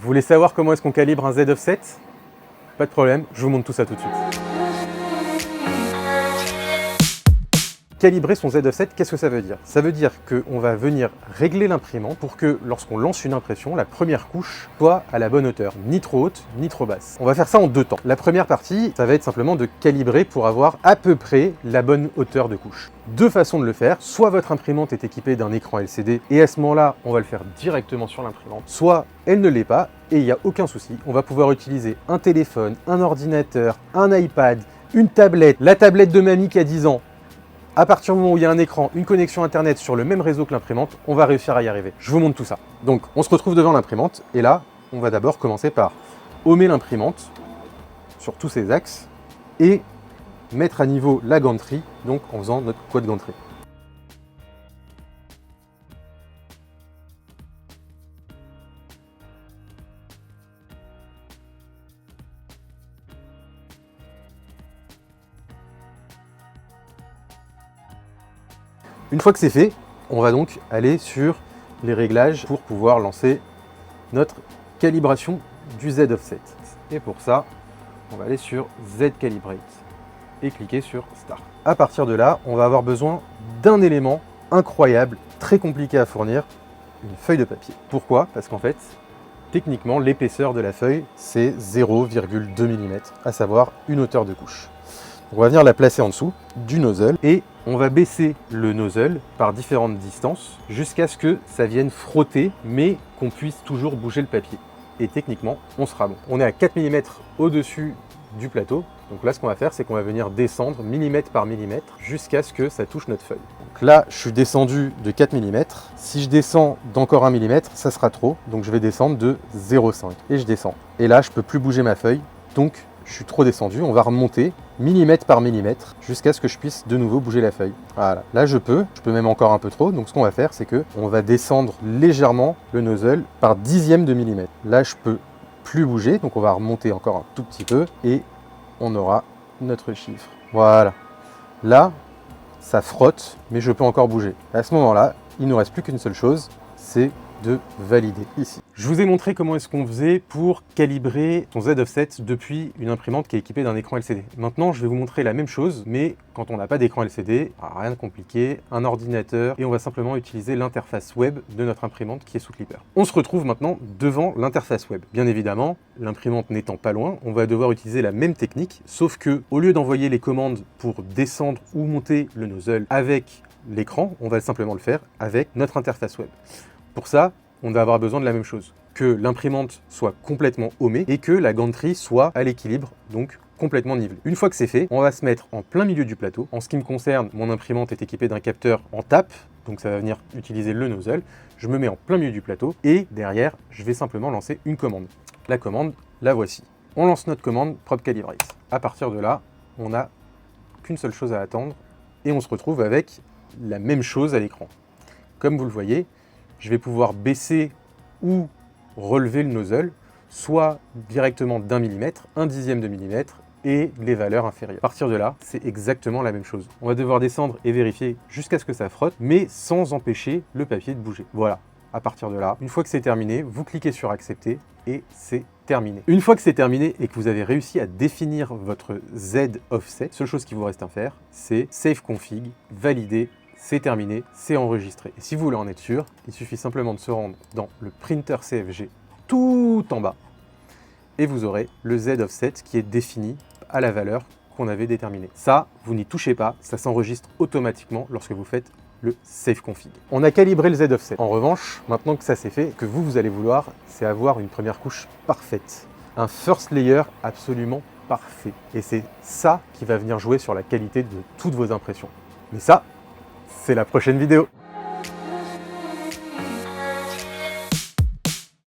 Vous voulez savoir comment est-ce qu'on calibre un Z offset? Pas de problème, je vous montre tout ça tout de suite. Calibrer son Z offset, qu'est-ce que ça veut dire? Ça veut dire qu'on va venir régler l'imprimante pour que lorsqu'on lance une impression, la première couche soit à la bonne hauteur, ni trop haute, ni trop basse. On va faire ça en 2 temps. La première partie, ça va être simplement de calibrer pour avoir à peu près la bonne hauteur de couche. 2 façons de le faire, soit votre imprimante est équipée d'un écran LCD et à ce moment-là, on va le faire directement sur l'imprimante, soit elle ne l'est pas et il n'y a aucun souci. On va pouvoir utiliser un téléphone, un ordinateur, un iPad, une tablette, la tablette de mamie qui a 10 ans. À partir du moment où il y a un écran, une connexion internet sur le même réseau que l'imprimante, on va réussir à y arriver. Je vous montre tout ça. Donc, on se retrouve devant l'imprimante et là, on va d'abord commencer par homer l'imprimante sur tous ses axes et mettre à niveau la gantry, donc en faisant notre quad gantry. Une fois que c'est fait, on va donc aller sur les réglages pour pouvoir lancer notre calibration du Z offset. Et pour ça, on va aller sur Z Calibrate et cliquer sur Start. À partir de là, on va avoir besoin d'un élément incroyable, très compliqué à fournir, une feuille de papier. Pourquoi? Parce qu'en fait, techniquement, l'épaisseur de la feuille, c'est 0,2 mm, à savoir une hauteur de couche. On va venir la placer en dessous du nozzle et on va baisser le nozzle par différentes distances jusqu'à ce que ça vienne frotter mais qu'on puisse toujours bouger le papier. Et techniquement, on sera bon. On est à 4 mm au-dessus du plateau. Donc là, ce qu'on va faire, c'est qu'on va venir descendre millimètre par millimètre jusqu'à ce que ça touche notre feuille. Donc là, je suis descendu de 4 mm. Si je descends d'encore 1 mm, ça sera trop. Donc je vais descendre de 0,5 et je descends. Et là, je ne peux plus bouger ma feuille. Donc je suis trop descendu, on va remonter millimètre par millimètre jusqu'à ce que je puisse de nouveau bouger la feuille. Voilà, là je peux même encore un peu trop, donc ce qu'on va faire c'est que on va descendre légèrement le nozzle par dixième de millimètre. Là je peux plus bouger, donc on va remonter encore un tout petit peu et on aura notre chiffre. Voilà, là ça frotte, mais je peux encore bouger. À ce moment-là, il ne nous reste plus qu'une seule chose, c'est de valider ici. Je vous ai montré comment est-ce qu'on faisait pour calibrer son Z offset depuis une imprimante qui est équipée d'un écran LCD. Maintenant, je vais vous montrer la même chose, mais quand on n'a pas d'écran LCD, rien de compliqué, un ordinateur, et on va simplement utiliser l'interface web de notre imprimante qui est sous Klipper. On se retrouve maintenant devant l'interface web. Bien évidemment, l'imprimante n'étant pas loin, on va devoir utiliser la même technique, sauf que au lieu d'envoyer les commandes pour descendre ou monter le nozzle avec l'écran, on va simplement le faire avec notre interface web. Pour ça, on va avoir besoin de la même chose, que l'imprimante soit complètement homée et que la gantry soit à l'équilibre, donc complètement nivelée. Une fois que c'est fait, on va se mettre en plein milieu du plateau. En ce qui me concerne, mon imprimante est équipée d'un capteur en tape, donc ça va venir utiliser le nozzle. Je me mets en plein milieu du plateau et derrière, je vais simplement lancer une commande. La commande, la voici. On lance notre commande Prop Calibrate. À partir de là, on n'a qu'une seule chose à attendre et on se retrouve avec la même chose à l'écran. Comme vous le voyez, je vais pouvoir baisser ou relever le nozzle, soit directement d'1 mm, un dixième de millimètre, et les valeurs inférieures. À partir de là, c'est exactement la même chose. On va devoir descendre et vérifier jusqu'à ce que ça frotte, mais sans empêcher le papier de bouger. Voilà, à partir de là, une fois que c'est terminé, vous cliquez sur accepter et c'est terminé. Une fois que c'est terminé et que vous avez réussi à définir votre Z offset, seule chose qu'il vous reste à faire, c'est Save Config, valider. C'est terminé, c'est enregistré. Et si vous voulez en être sûr, il suffit simplement de se rendre dans le printer CFG tout en bas et vous aurez le Z offset qui est défini à la valeur qu'on avait déterminée. Ça, vous n'y touchez pas, ça s'enregistre automatiquement lorsque vous faites le Save Config. On a calibré le Z offset. En revanche, maintenant que ça c'est fait, que vous allez vouloir, c'est avoir une première couche parfaite. Un first layer absolument parfait. Et c'est ça qui va venir jouer sur la qualité de toutes vos impressions. Mais ça, c'est la prochaine vidéo.